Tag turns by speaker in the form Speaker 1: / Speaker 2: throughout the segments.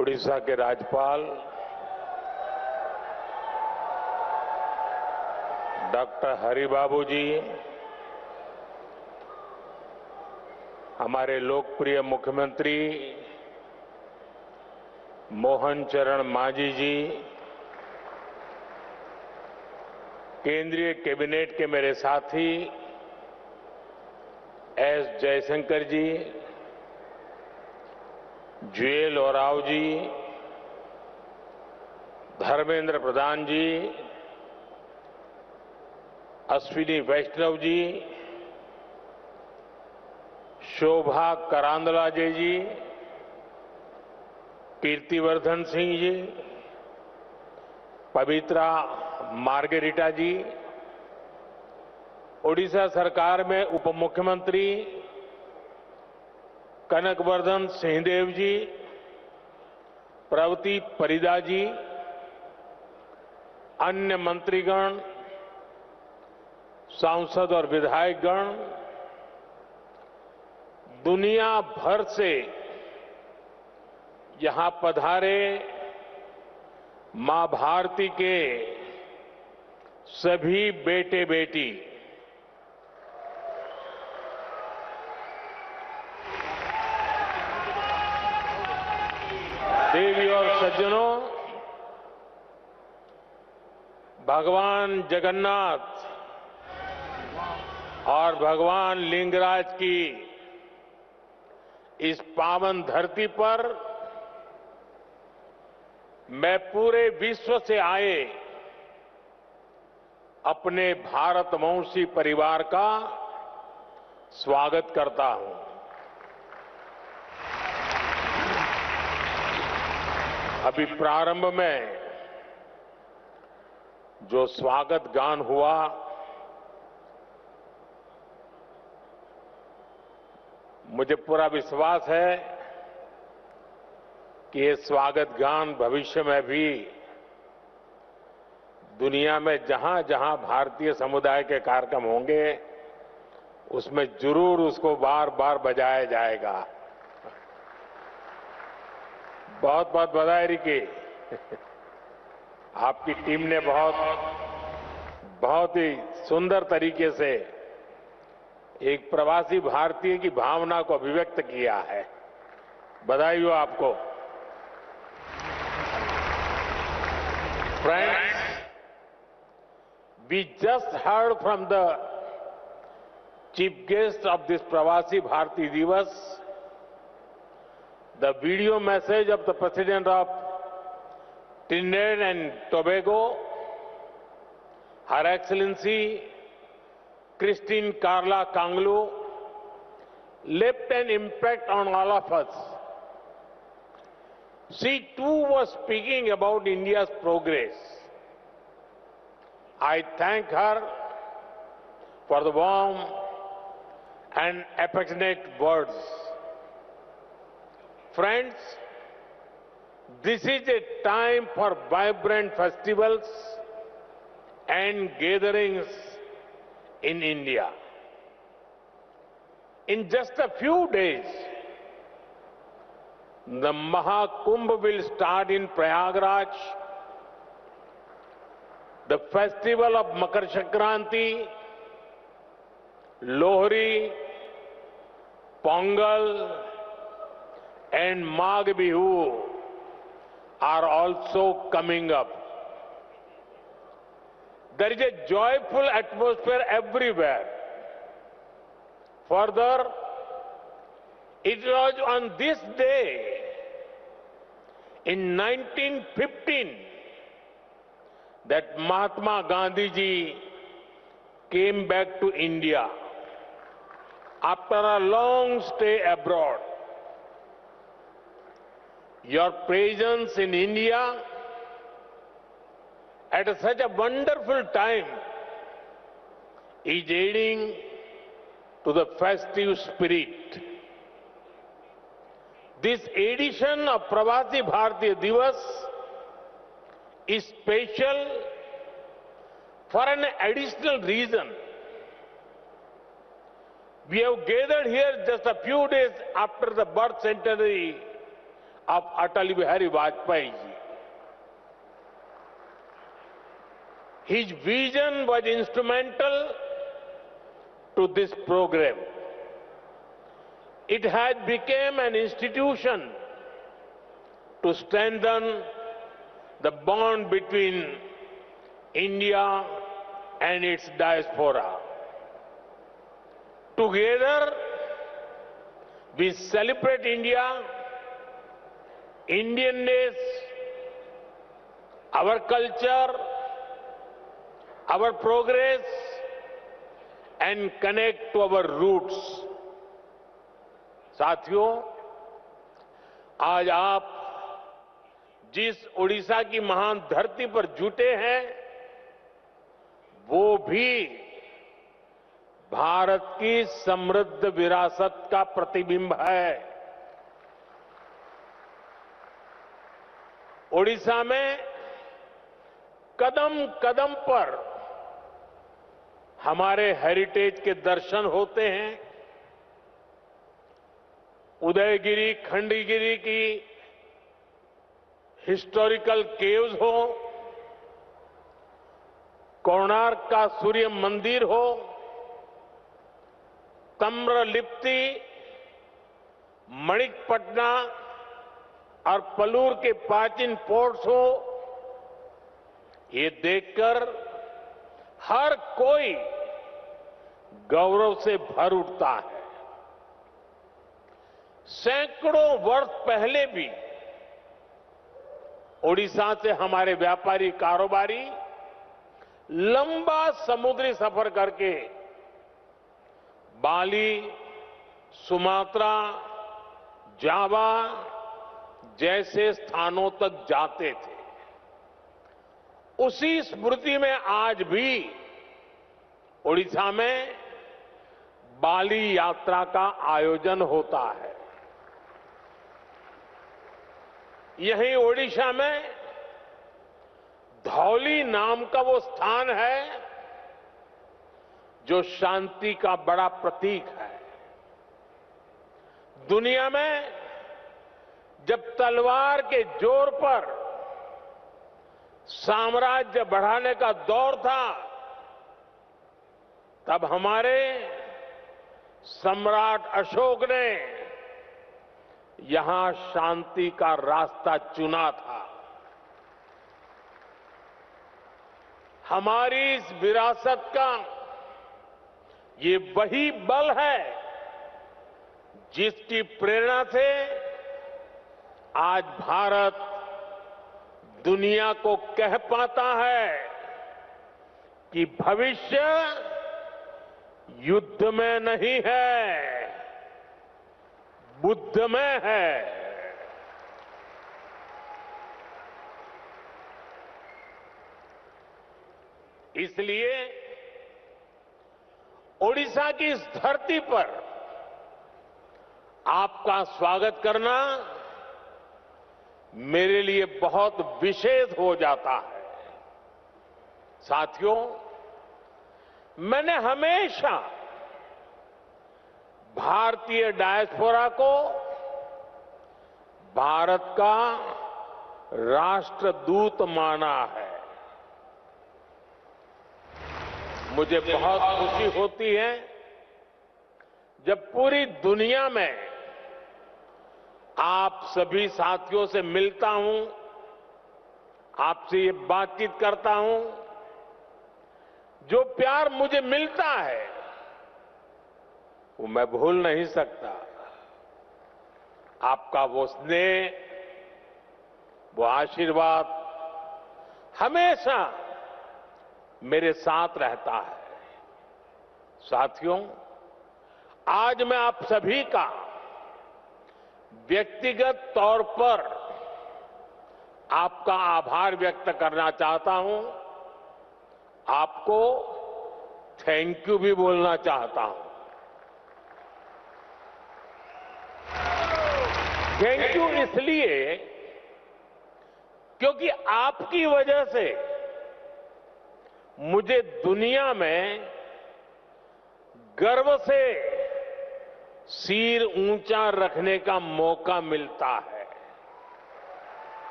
Speaker 1: ओडिशा के राज्यपाल डॉक्टर हरिबाबू जी, हमारे लोकप्रिय मुख्यमंत्री मोहन चरण मांझी जी, केंद्रीय कैबिनेट के मेरे साथी एस जयशंकर जी, जुएल ओराव जी, धर्मेंद्र प्रधान जी, अश्विनी वैष्णव जी, शोभा करांदलाजे जी, कीर्तिवर्धन सिंह जी, पवित्रा मार्गेरिटा जी, ओडिशा सरकार में उप मुख्यमंत्री कनकवर्धन सिंहदेव जी, प्रवती परिदा जी, अन्य मंत्रीगण, सांसद और विधायकगण, दुनिया भर से यहां पधारे मां भारती के सभी बेटे बेटी, देवी और सज्जनों, भगवान जगन्नाथ और भगवान लिंगराज की इस पावन धरती पर मैं पूरे विश्व से आए अपने भारतवंशी परिवार का स्वागत करता हूं। अभी प्रारंभ में जो स्वागत गान हुआ, मुझे पूरा विश्वास है कि ये स्वागत गान भविष्य में भी दुनिया में जहां जहां भारतीय समुदाय के कार्यक्रम होंगे उसमें जरूर उसको बार बार बजाया जाएगा। बहुत बहुत बधाई रिकी। आपकी टीम ने बहुत ही सुंदर तरीके से एक प्रवासी भारतीय की भावना को अभिव्यक्त किया है। बधाई हो आपको। Friends, we just heard from the chief guest of this Pravasi Bharati Divas the video message of the President of Trinidad and Tobago, Her Excellency Christine Carla Kanglu, left an impact on all of us. She too was speaking about India's progress. I thank her for the warm and affectionate words. Friends, this is a time for vibrant festivals and gatherings in India. In just a few days, the Mahakumbh will start in Prayagraj. The festival of Makar Sankranti, Lohri, Pongal, and Magh Bihu are also coming up. There is a joyful atmosphere everywhere. Further, it was on this day in 1915 that Mahatma Gandhi ji came back to India after a long stay abroad. Your presence in India at such a wonderful time is aiding to the festive spirit. This edition of Pravasi Bharatiya Divas is special for an additional reason. We have gathered here just a few days after the birth centenary of Atal Bihari Vajpayee ji. His vision was instrumental to this program. It has become an institution to strengthen the bond between India and its diaspora. Together, we celebrate India, Indianness, our culture, our progress, and connect to our roots. साथियों, आज आप जिस ओडिशा की महान धरती पर जुटे हैं, वो भी भारत की समृद्ध विरासत का प्रतिबिंब है। ओडिशा में कदम कदम पर हमारे हेरिटेज के दर्शन होते हैं। उदयगिरी, खंडगिरी की हिस्टोरिकल केव्स हो, कोणार्क का सूर्य मंदिर हो, तम्रलिप्ति, मणिकपटना और पलूर के प्राचीन पोर्ट्स हो, ये देखकर हर कोई गौरव से भर उठता है। सैकड़ों वर्ष पहले भी ओडिशा से हमारे व्यापारी कारोबारी लंबा समुद्री सफर करके बाली, सुमात्रा, जावा जैसे स्थानों तक जाते थे। उसी स्मृति में आज भी ओडिशा में बाली यात्रा का आयोजन होता है। यही ओडिशा में धौली नाम का वो स्थान है जो शांति का बड़ा प्रतीक है। दुनिया में जब तलवार के जोर पर साम्राज्य बढ़ाने का दौर था, तब हमारे सम्राट अशोक ने यहां शांति का रास्ता चुना था। हमारी इस विरासत का ये वही बल है जिसकी प्रेरणा से आज भारत दुनिया को कह पाता है कि भविष्य युद्ध में नहीं है, बुद्ध में है। इसलिए ओडिशा की इस धरती पर आपका स्वागत करना मेरे लिए बहुत विशेष हो जाता है। साथियों, मैंने हमेशा भारतीय डायस्पोरा को भारत का राष्ट्रदूत माना है। मुझे बहुत खुशी होती है जब पूरी दुनिया में आप सभी साथियों से मिलता हूं, आपसे ये बातचीत करता हूं। जो प्यार मुझे मिलता है वो मैं भूल नहीं सकता। आपका वो स्नेह, वो आशीर्वाद हमेशा मेरे साथ रहता है। साथियों, आज मैं आप सभी का व्यक्तिगत तौर पर आपका आभार व्यक्त करना चाहता हूं। आपको थैंक यू भी बोलना चाहता हूं। थैंक यू इसलिए क्योंकि आपकी वजह से मुझे दुनिया में गर्व से सिर ऊंचा रखने का मौका मिलता है।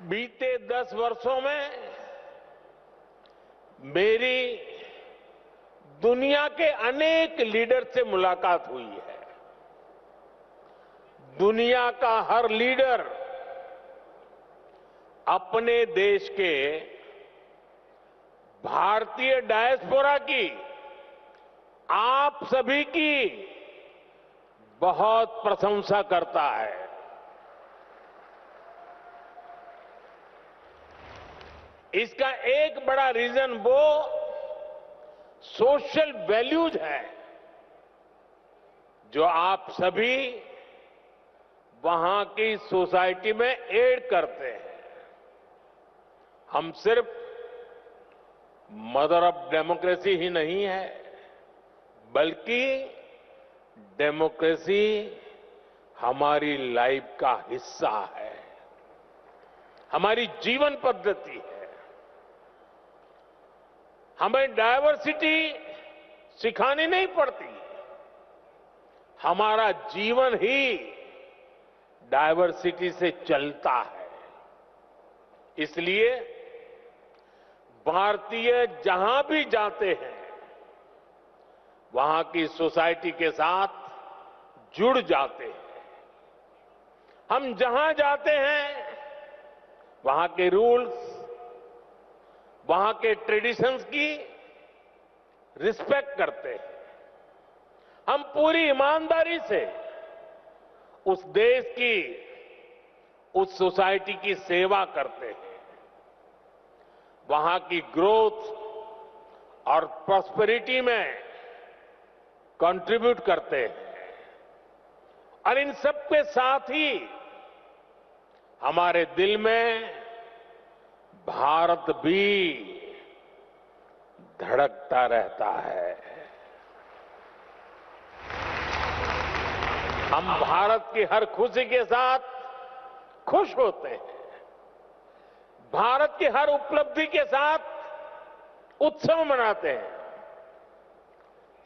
Speaker 1: बीते 10 वर्षों में मेरी दुनिया के अनेक लीडर से मुलाकात हुई है। दुनिया का हर लीडर अपने देश के भारतीय डायस्पोरा की, आप सभी की बहुत प्रशंसा करता है। इसका एक बड़ा रीजन वो सोशल वैल्यूज है जो आप सभी वहां की सोसाइटी में ऐड करते हैं। हम सिर्फ मदर ऑफ डेमोक्रेसी ही नहीं है, बल्कि डेमोक्रेसी हमारी लाइफ का हिस्सा है, हमारी जीवन पद्धति है। हमें डायवर्सिटी सिखानी नहीं पड़ती, हमारा जीवन ही डायवर्सिटी से चलता है। इसलिए भारतीय जहां भी जाते हैं वहां की सोसाइटी के साथ जुड़ जाते हैं। हम जहां जाते हैं वहां के रूल्स, वहां के ट्रेडिशंस की रिस्पेक्ट करते हैं। हम पूरी ईमानदारी से उस देश की, उस सोसाइटी की सेवा करते हैं। वहां की ग्रोथ और प्रॉस्पेरिटी में कंट्रीब्यूट करते हैं। और इन सबके साथ ही हमारे दिल में भारत भी धड़कता रहता है। हम भारत की हर खुशी के साथ खुश होते हैं, भारत की हर उपलब्धि के साथ उत्सव मनाते हैं।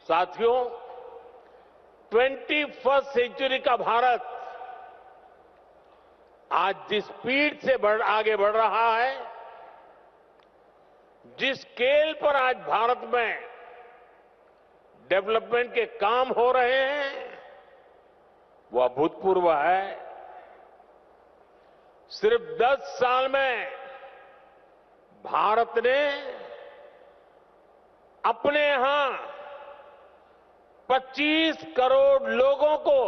Speaker 1: साथियों, 21st सेंचुरी का भारत आज जिस स्पीड से आगे बढ़ रहा है, जिस स्केल पर आज भारत में डेवलपमेंट के काम हो रहे हैं, वो अभूतपूर्व है। सिर्फ 10 साल में भारत ने अपने यहां 25 करोड़ लोगों को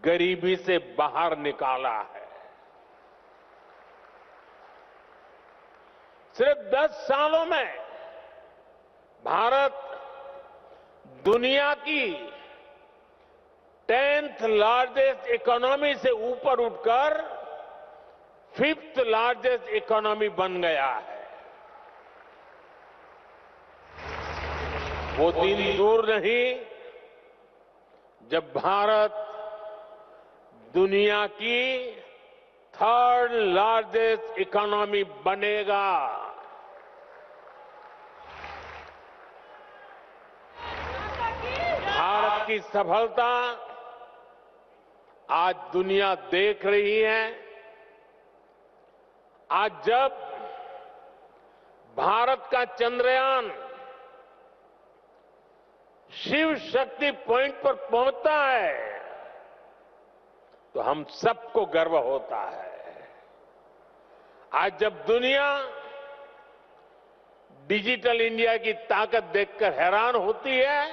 Speaker 1: गरीबी से बाहर निकाला है। सिर्फ 10 सालों में भारत दुनिया की 10th लार्जेस्ट इकोनॉमी से ऊपर उठकर 5th लार्जेस्ट इकोनॉमी बन गया है। वो दिन दूर नहीं जब भारत दुनिया की 3rd लार्जेस्ट इकोनॉमी बनेगा। भारत की सफलता आज दुनिया देख रही है। आज जब भारत का चंद्रयान शिव शक्ति पॉइंट पर पहुंचता है तो हम सबको गर्व होता है। आज जब दुनिया डिजिटल इंडिया की ताकत देखकर हैरान होती है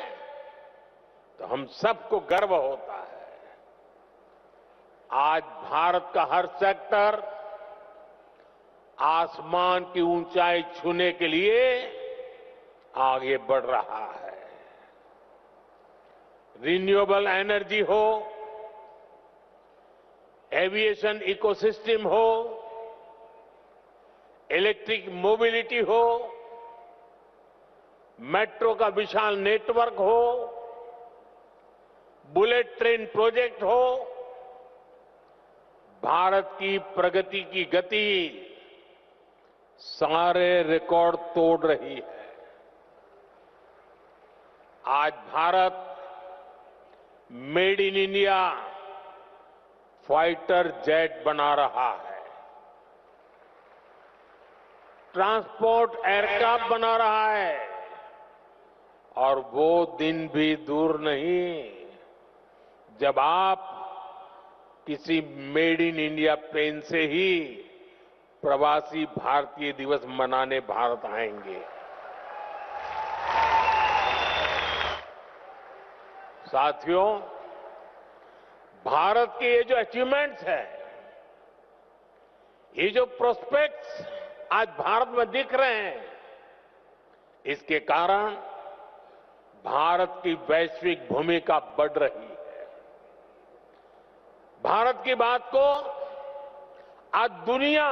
Speaker 1: तो हम सबको गर्व होता है। आज भारत का हर सेक्टर आसमान की ऊंचाई छूने के लिए आगे बढ़ रहा है। रिन्यूएबल एनर्जी हो, एविएशन इकोसिस्टम हो, इलेक्ट्रिक मोबिलिटी हो, मेट्रो का विशाल नेटवर्क हो, बुलेट ट्रेन प्रोजेक्ट हो, भारत की प्रगति की गति सारे रिकॉर्ड तोड़ रही है। आज Bharat made in India fighter jet बना रहा है। ट्रांसपोर्ट एयरक्राफ्ट बना रहा है और वो दिन भी दूर नहीं जब आप किसी मेड इन इंडिया प्लेन से ही प्रवासी भारतीय दिवस मनाने भारत आएंगे। साथियों, भारत के ये जो अचीवमेंट्स है, ये जो प्रोस्पेक्ट्स आज भारत में दिख रहे हैं, इसके कारण भारत की वैश्विक भूमिका बढ़ रही है। भारत की बात को आज दुनिया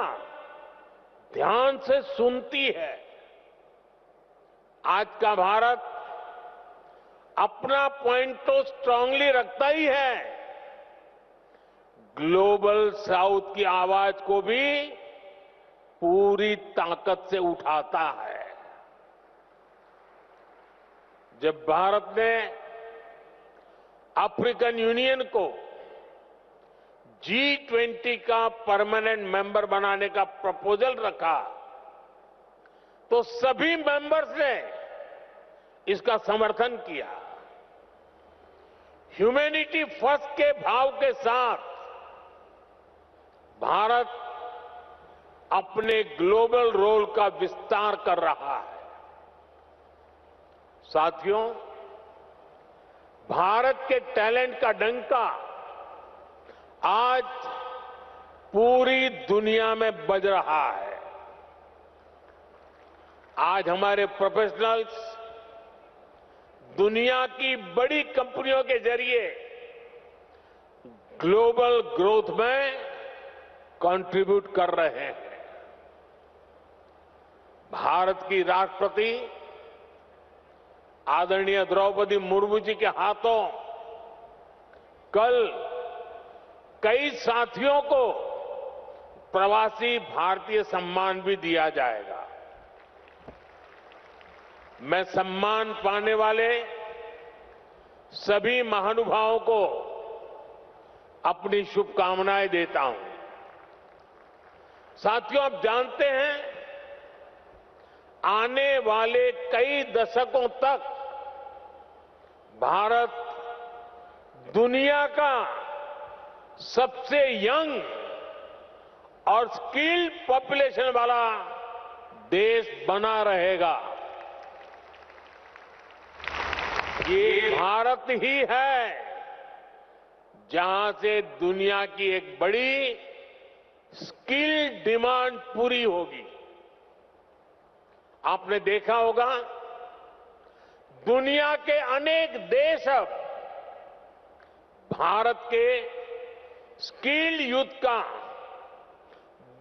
Speaker 1: ध्यान से सुनती है। आज का भारत अपना पॉइंट तो स्ट्रांगली रखता ही है, ग्लोबल साउथ की आवाज को भी पूरी ताकत से उठाता है। जब भारत ने अफ्रीकन यूनियन को G20 का परमानेंट मेंबर बनाने का प्रपोजल रखा, तो सभी मेंबर्स ने इसका समर्थन किया। ह्यूमैनिटी फर्स्ट के भाव के साथ भारत अपने ग्लोबल रोल का विस्तार कर रहा है। साथियों, भारत के टैलेंट का डंका आज पूरी दुनिया में बज रहा है। आज हमारे प्रोफेशनल्स दुनिया की बड़ी कंपनियों के जरिए ग्लोबल ग्रोथ में कंट्रीब्यूट कर रहे हैं। भारत की राष्ट्रपति आदरणीय द्रौपदी मुर्मू जी के हाथों कल कई साथियों को प्रवासी भारतीय सम्मान भी दिया जाएगा। मैं सम्मान पाने वाले सभी महानुभावों को अपनी शुभकामनाएं देता हूं। साथियों, आप जानते हैं, आने वाले कई दशकों तक भारत दुनिया का सबसे यंग और स्किल्ड पॉपुलेशन वाला देश बना रहेगा। ये भारत ही है जहां से दुनिया की एक बड़ी स्किल डिमांड पूरी होगी। आपने देखा होगा, दुनिया के अनेक देश अब भारत के स्किल्ड यूथ का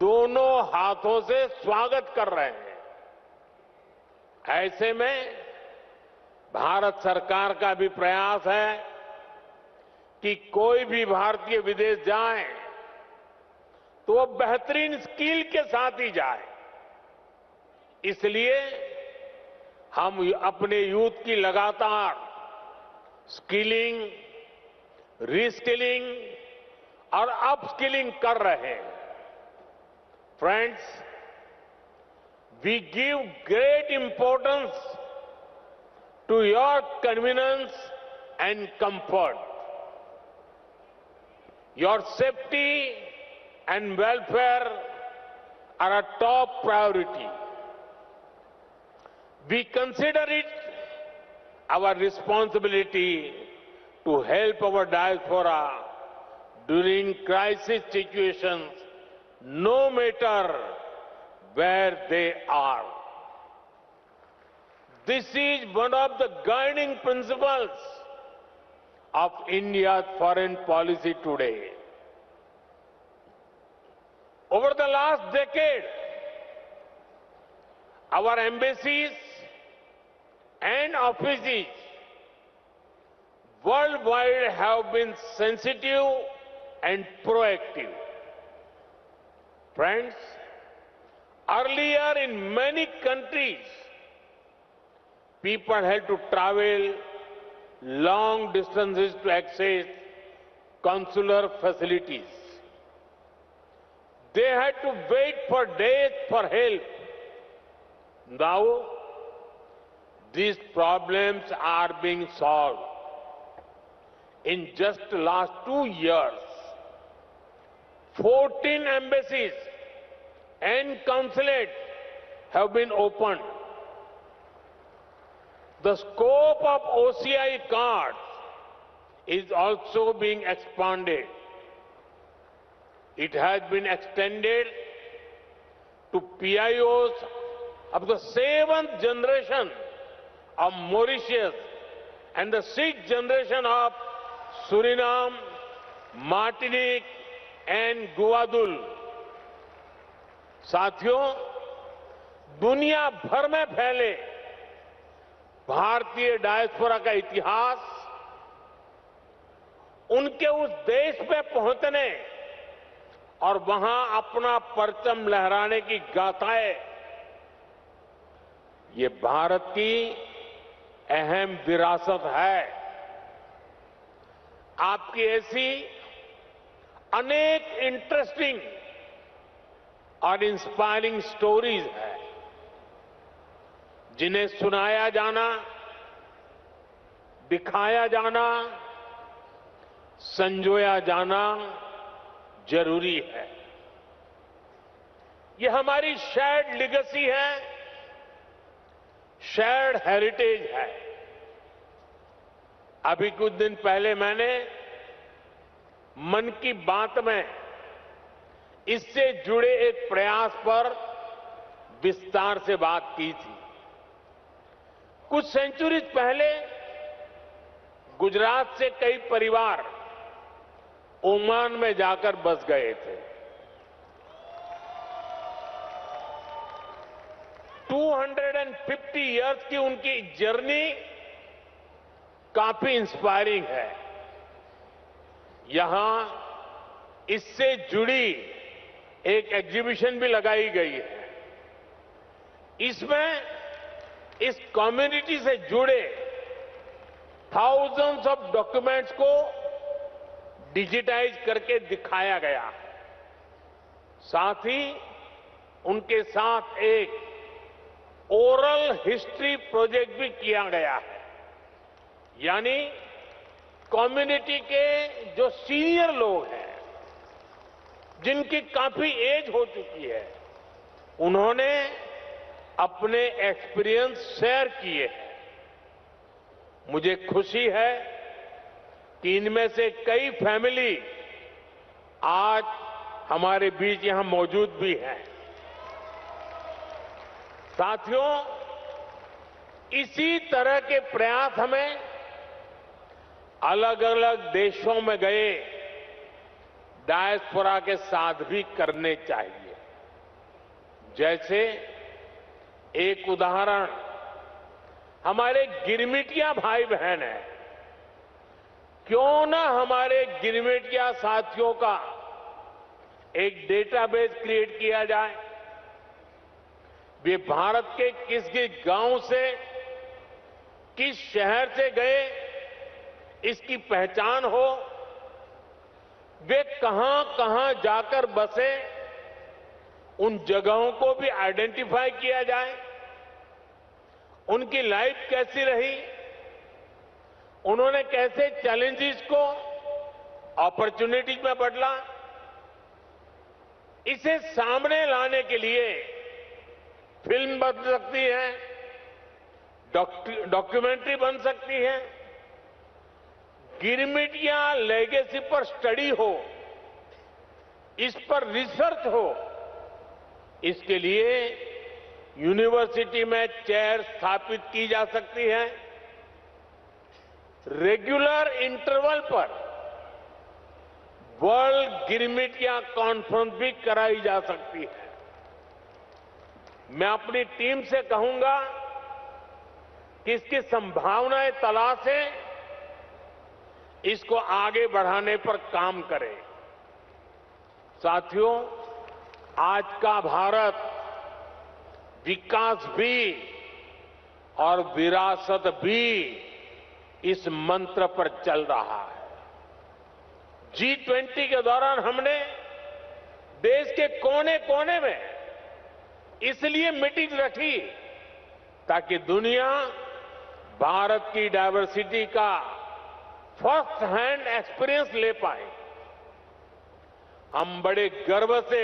Speaker 1: दोनों हाथों से स्वागत कर रहे हैं। ऐसे में भारत सरकार का भी प्रयास है कि कोई भी भारतीय विदेश जाए तो वो बेहतरीन स्किल के साथ ही जाए। इसलिए हम अपने यूथ की लगातार स्किलिंग, रीस्किलिंग और अपस्किलिंग कर रहे हैं। Friends, we give great importance to your convenience and comfort. Your safety and welfare are a top priority. We consider it our responsibility to help our diaspora during crisis situations, no matter where they are. This is one of the guiding principles of India's foreign policy today. Over the last decade, our embassies and offices worldwide have been sensitive and proactive. Friends, earlier in many countries, people had to travel long distances to access consular facilities. They had to wait for days for help Now, these problems are being solved. In just the last 2 years, 14 embassies and consulates have been opened. The scope of OCI cards is also being expanded. It has been extended to PIOs of the 7th generation of Mauritius and the 6th generation of Suriname, Martinique and Guadeloupe. साथियों, दुनिया भर में फैले भारतीय diaspora का इतिहास उनके उस देश पे पहुंचने और वहां अपना परचम लहराने की गाथाएं, ये भारत की अहम विरासत है। आपकी ऐसी अनेक इंटरेस्टिंग और इंस्पायरिंग स्टोरीज है जिन्हें सुनाया जाना, दिखाया जाना, संजोया जाना जरूरी है। ये हमारी शेयर्ड लेगेसी है, शेयर्ड हेरिटेज है। अभी कुछ दिन पहले मैंने मन की बात में इससे जुड़े एक प्रयास पर विस्तार से बात की थी। कुछ सेंचुरीज पहले गुजरात से कई परिवार ओमान में जाकर बस गए थे। 250 इयर्स की उनकी जर्नी काफी इंस्पायरिंग है। यहां इससे जुड़ी एक एग्जीबिशन भी लगाई गई है। इसमें इस कम्युनिटी से जुड़े थाउजेंड्स ऑफ डॉक्यूमेंट्स को डिजिटाइज करके दिखाया गया है। साथ ही उनके साथ एक ओरल हिस्ट्री प्रोजेक्ट भी किया गया है। यानी कम्युनिटी के जो सीनियर लोग हैं, जिनकी काफी एज हो चुकी है, उन्होंने अपने एक्सपीरियंस शेयर किए हैं। मुझे खुशी है कि इनमें से कई फैमिली आज हमारे बीच यहां मौजूद भी हैं। साथियों, इसी तरह के प्रयास हमें अलग अलग देशों में गए डायस्पोरा के साथ भी करने चाहिए। जैसे एक उदाहरण हमारे गिरमिटिया भाई बहन हैं। क्यों ना हमारे गिरमिटिया साथियों का एक डेटाबेस क्रिएट किया जाए। वे भारत के किस किस गांव से, किस शहर से गए, इसकी पहचान हो। वे कहां कहां जाकर बसे, उन जगहों को भी आइडेंटिफाई किया जाए। उनकी लाइफ कैसी रही, उन्होंने कैसे चैलेंजेस को अपॉर्चुनिटीज में बदला। इसे सामने लाने के लिए फिल्म बन सकती है, डॉक्यूमेंट्री बन सकती है, गिरमिटिया लेगेसी पर स्टडी हो, इस पर रिसर्च हो। इसके लिए यूनिवर्सिटी में चेयर स्थापित की जा सकती है। रेगुलर इंटरवल पर वर्ल्ड गिरमिटिया कॉन्फ्रेंस भी कराई जा सकती है। मैं अपनी टीम से कहूंगा कि इसकी संभावनाएं तलाशें, इसको आगे बढ़ाने पर काम करें। साथियों, आज का भारत विकास भी और विरासत भी इस मंत्र पर चल रहा है। G20 के दौरान हमने देश के कोने कोने में इसलिए मीटिंग रखी ताकि दुनिया भारत की डायवर्सिटी का फर्स्ट हैंड एक्सपीरियंस ले पाए। हम बड़े गर्व से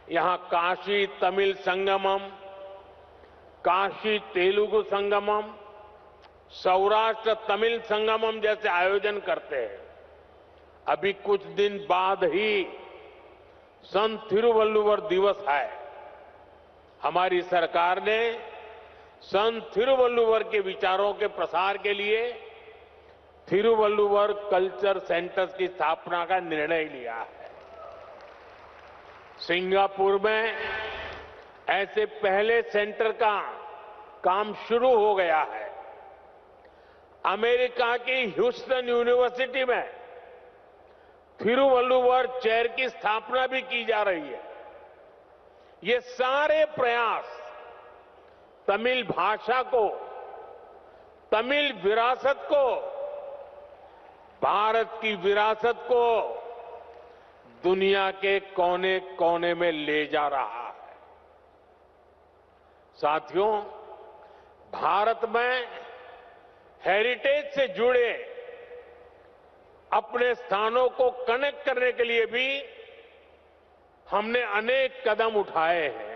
Speaker 1: यहां काशी तमिल संगमम, काशी तेलुगु संगमम, सौराष्ट्र तमिल संगमम जैसे आयोजन करते हैं। अभी कुछ दिन बाद ही संत थिरुवल्लुवर दिवस है। हमारी सरकार ने संत थिरुवल्लुवर के विचारों के प्रसार के लिए थिरुवल्लुवर कल्चर सेंटर्स की स्थापना का निर्णय लिया है। सिंगापुर में ऐसे पहले सेंटर का काम शुरू हो गया है। अमेरिका की ह्यूस्टन यूनिवर्सिटी में थिरुवल्लुवर चेयर की स्थापना भी की जा रही है। ये सारे प्रयास तमिल भाषा को, तमिल विरासत को, भारत की विरासत को दुनिया के कोने कोने में ले जा रहा है। साथियों, भारत में हेरिटेज से जुड़े अपने स्थानों को कनेक्ट करने के लिए भी हमने अनेक कदम उठाए हैं।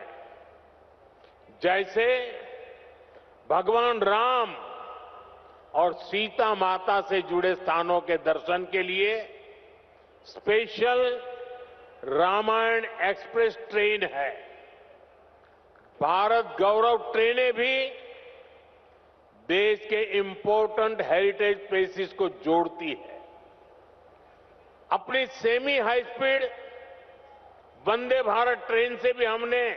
Speaker 1: जैसे भगवान राम और सीता माता से जुड़े स्थानों के दर्शन के लिए स्पेशल रामायण एक्सप्रेस ट्रेन है। भारत गौरव ट्रेनें भी देश के इंपॉर्टेंट हेरिटेज प्लेसेस को जोड़ती है। अपनी semi high speed Vande Bharat train से भी हमने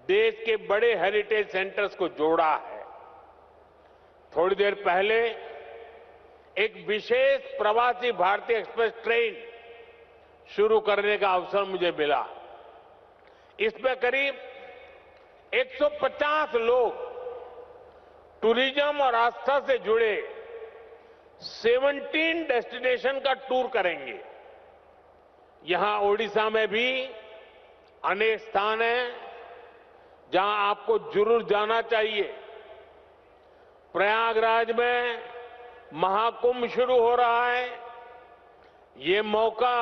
Speaker 1: देश के बड़े हेरिटेज सेंटर्स को जोड़ा है। थोड़ी देर पहले एक विशेष प्रवासी भारतीय एक्सप्रेस ट्रेन शुरू करने का अवसर मुझे मिला। इसमें करीब 150 लोग टूरिज्म और आस्था से जुड़े 17 डेस्टिनेशन का टूर करेंगे। यहां ओडिशा में भी अनेक स्थान हैं जहां आपको जरूर जाना चाहिए। प्रयागराज में महाकुंभ शुरू हो रहा है। ये मौका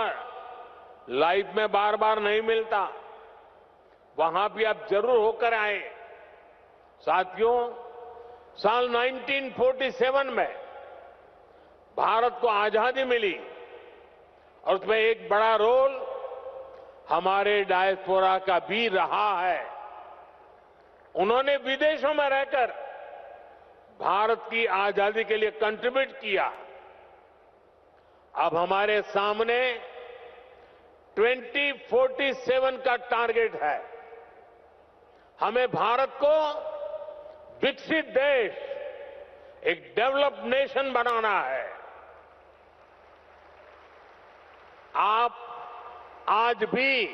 Speaker 1: लाइफ में बार बार नहीं मिलता। वहां भी आप जरूर होकर आए। साथियों, साल 1947 में भारत को आजादी मिली और उसमें एक बड़ा रोल हमारे डायस्पोरा का भी रहा है। उन्होंने विदेशों में रहकर भारत की आजादी के लिए कंट्रीब्यूट किया। अब हमारे सामने 2047 का टारगेट है। हमें भारत को विकसित देश, एक डेवलप्ड नेशन बनाना है। आप आज भी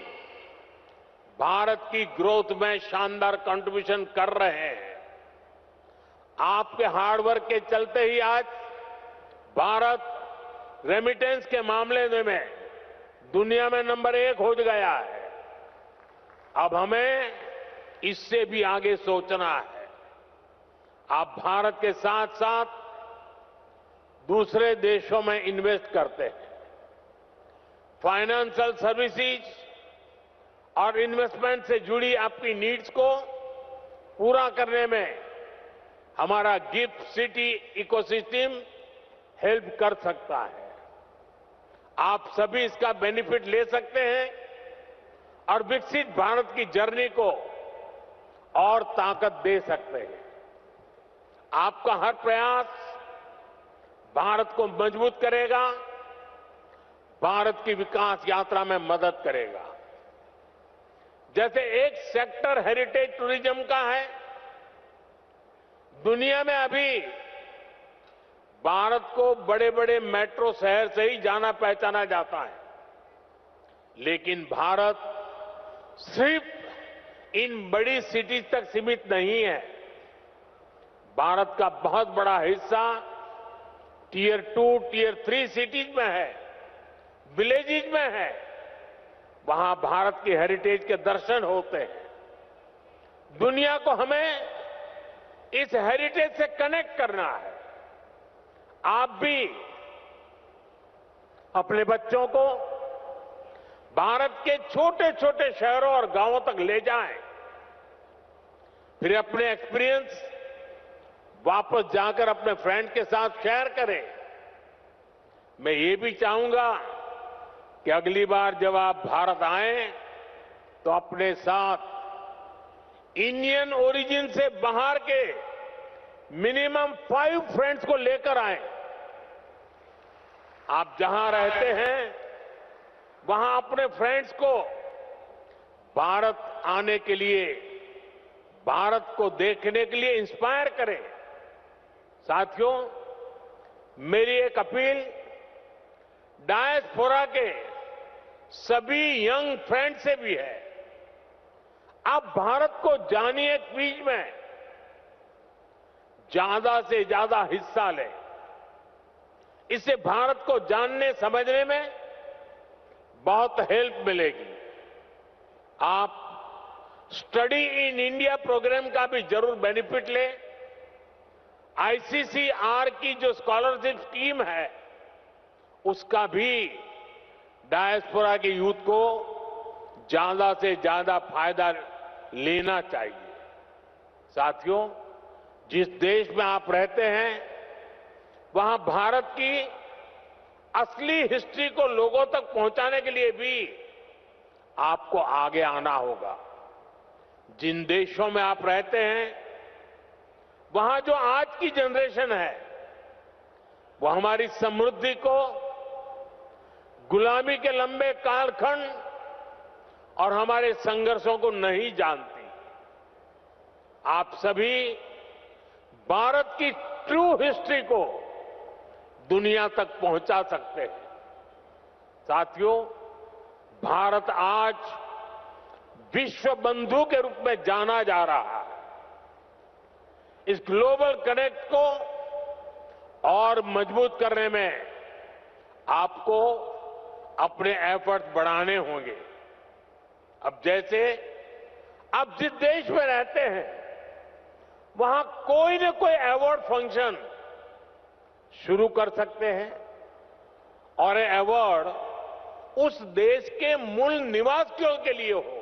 Speaker 1: भारत की ग्रोथ में शानदार कंट्रीब्यूशन कर रहे हैं। आपके हार्डवर्क के चलते ही आज भारत रेमिटेंस के मामले में दुनिया में नंबर 1 हो गया है। अब हमें इससे भी आगे सोचना है। आप भारत के साथ साथ दूसरे देशों में इन्वेस्ट करते हैं। फाइनेंशियल सर्विसेज और इन्वेस्टमेंट से जुड़ी आपकी नीड्स को पूरा करने में हमारा गिफ्ट सिटी इकोसिस्टम हेल्प कर सकता है। आप सभी इसका बेनिफिट ले सकते हैं और विकसित भारत की जर्नी को और ताकत दे सकते हैं। आपका हर प्रयास भारत को मजबूत करेगा, भारत की विकास यात्रा में मदद करेगा। जैसे एक सेक्टर हेरिटेज टूरिज्म का है। दुनिया में अभी भारत को बड़े बड़े मेट्रो शहर से ही जाना पहचाना जाता है, लेकिन भारत सिर्फ इन बड़ी सिटीज तक सीमित नहीं है। भारत का बहुत बड़ा हिस्सा टियर 2, टियर 3 सिटीज में है, विलेजेज में है। वहां भारत की हेरिटेज के दर्शन होते हैं। दुनिया को हमें इस हेरिटेज से कनेक्ट करना है। आप भी अपने बच्चों को भारत के छोटे छोटे शहरों और गांवों तक ले जाएं, फिर अपने एक्सपीरियंस वापस जाकर अपने फ्रेंड के साथ शेयर करें। मैं ये भी चाहूंगा कि अगली बार जब आप भारत आएं तो अपने साथ इंडियन ओरिजिन से बाहर के मिनिमम 5 फ्रेंड्स को लेकर आए। आप जहां रहते हैं वहां अपने फ्रेंड्स को भारत आने के लिए, भारत को देखने के लिए इंस्पायर करें। साथियों, मेरी एक अपील डायस्पोरा के सभी यंग फ्रेंड से भी है। आप भारत को जानिए, क्विज में ज्यादा से ज्यादा हिस्सा लें। इससे भारत को जानने समझने में बहुत हेल्प मिलेगी। आप स्टडी इन इंडिया प्रोग्राम का भी जरूर बेनिफिट लें। आईसीसीआर की जो स्कॉलरशिप स्कीम है उसका भी डायस्पोरा के यूथ को ज्यादा से ज्यादा फायदा लेना चाहिए। साथियों, जिस देश में आप रहते हैं वहां भारत की असली हिस्ट्री को लोगों तक पहुंचाने के लिए भी आपको आगे आना होगा। जिन देशों में आप रहते हैं वहां जो आज की जनरेशन है वो हमारी समृद्धि को, गुलामी के लंबे कालखंड और हमारे संघर्षों को नहीं जानती। आप सभी भारत की ट्रू हिस्ट्री को दुनिया तक पहुंचा सकते हैं। साथियों, भारत आज विश्व बंधु के रूप में जाना जा रहा है। इस ग्लोबल कनेक्ट को और मजबूत करने में आपको अपने एफर्ट बढ़ाने होंगे। अब जैसे आप जिस देश में रहते हैं वहां कोई न कोई अवार्ड फंक्शन शुरू कर सकते हैं और ये अवार्ड उस देश के मूल निवासियों के लिए हो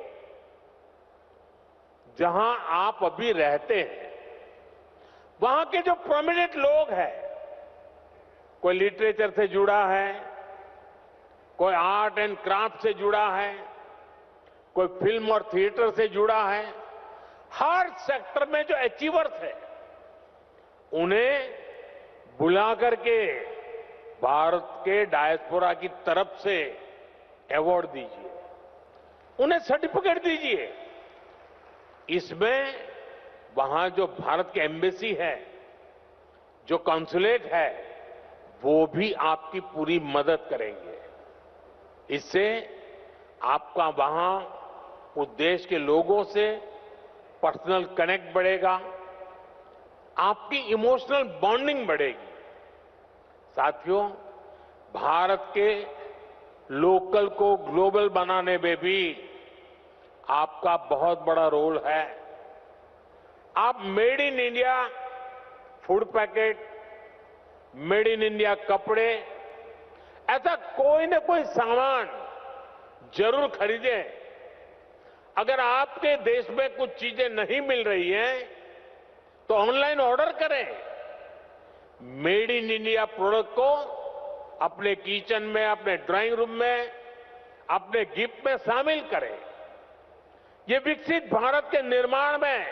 Speaker 1: जहां आप अभी रहते हैं। वहां के जो प्रोमिनेंट लोग हैं, कोई लिटरेचर से जुड़ा है, कोई आर्ट एंड क्राफ्ट से जुड़ा है, कोई फिल्म और थिएटर से जुड़ा है, हर सेक्टर में जो अचीवर्स है उन्हें बुला करके भारत के डायस्पोरा की तरफ से अवार्ड दीजिए, उन्हें सर्टिफिकेट दीजिए। इसमें वहां जो भारत की एम्बेसी है, जो कॉन्सुलेट है, वो भी आपकी पूरी मदद करेंगे। इससे आपका वहां उस देश के लोगों से पर्सनल कनेक्ट बढ़ेगा, आपकी इमोशनल बॉन्डिंग बढ़ेगी। साथियों, भारत के लोकल को ग्लोबल बनाने में भी आपका बहुत बड़ा रोल है। आप made in India food packet, made in India कपड़े, ऐसा कोई न कोई सामान जरूर खरीदें। अगर आपके देश में कुछ चीजें नहीं मिल रही हैं तो ऑनलाइन ऑर्डर करें। मेड इन इंडिया प्रोडक्ट को अपने किचन में, अपने ड्राइंग रूम में, अपने गिफ्ट में शामिल करें। ये विकसित भारत के निर्माण में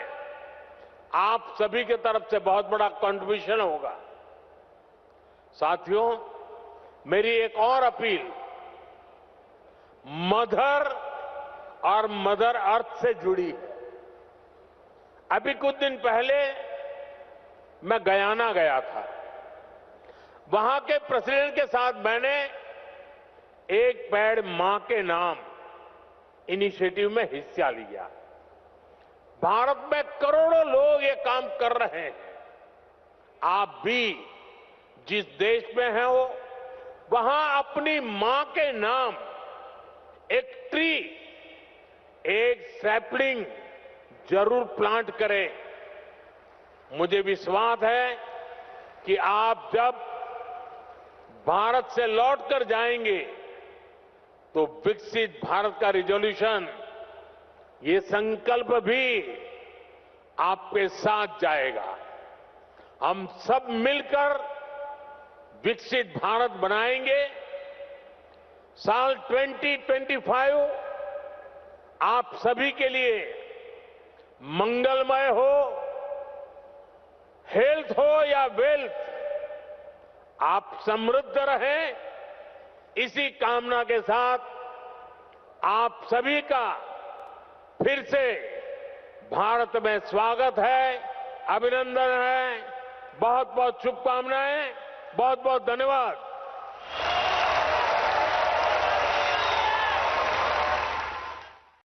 Speaker 1: आप सभी की तरफ से बहुत बड़ा कंट्रीब्यूशन होगा। साथियों, मेरी एक और अपील मदर और मदर अर्थ से जुड़ी है। अभी कुछ दिन पहले मैं गयाना गया था। वहां के प्रेसिडेंट के साथ मैंने एक पेड़ मां के नाम इनिशिएटिव में हिस्सा लिया। भारत में करोड़ों लोग ये काम कर रहे हैं। आप भी जिस देश में हैं हो वहां अपनी मां के नाम एक ट्री, एक सैपलिंग जरूर प्लांट करें। मुझे विश्वास है कि आप जब भारत से लौटकर जाएंगे तो विकसित भारत का रिजोल्यूशन, ये संकल्प भी आपके साथ जाएगा। हम सब मिलकर विकसित भारत बनाएंगे। साल 2025 आप सभी के लिए मंगलमय हो, हेल्थ हो या वेल्थ, आप समृद्ध रहें, इसी कामना के साथ आप सभी का फिर से भारत में स्वागत है, अभिनंदन है। बहुत बहुत शुभकामनाएं, बहुत बहुत धन्यवाद।